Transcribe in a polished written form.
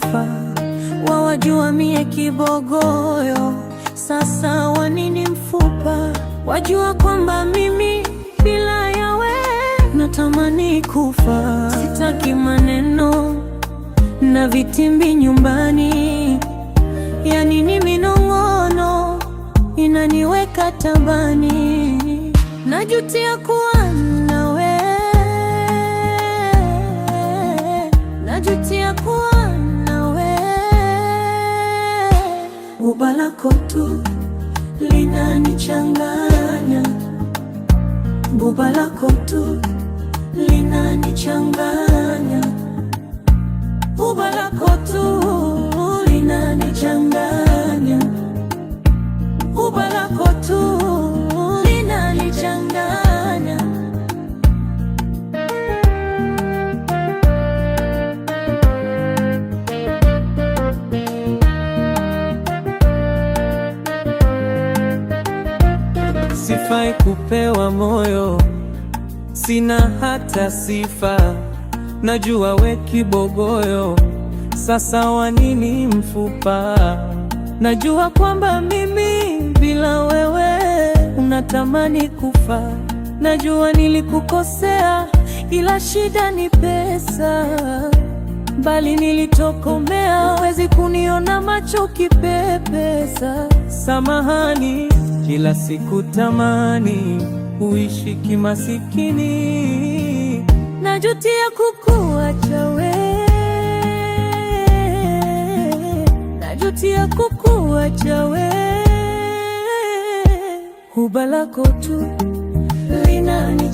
sifa, wawajua mie kibogoyo, sasa wanini mfupa, wajua kwamba mimi bila yawe natamani kufa. Sitaki maneno na vitimbi nyumbani, yani ni minong'ono inaniweka tabani. Najutia kuwa nawe, najutia kuwa nawe. Buba lako tu linanichanganya, buba lako tu linanichanganya, buba lako tu linanichanganya, buba lako tu linanichanganya. Sifai kupewa moyo, sina hata sifa, najua we kibogoyo, sasa wanini mfupa. Najua kwamba mimi bila wewe unatamani kufa, najua nilikukosea, ila shida ni pesa, bali nilitokomea, wezi kuniona macho kipepesa. Samahani, kila siku tamani uishi kimasikini, najutia kukuacha we, najutia kukuacha we. Buba lako tu linani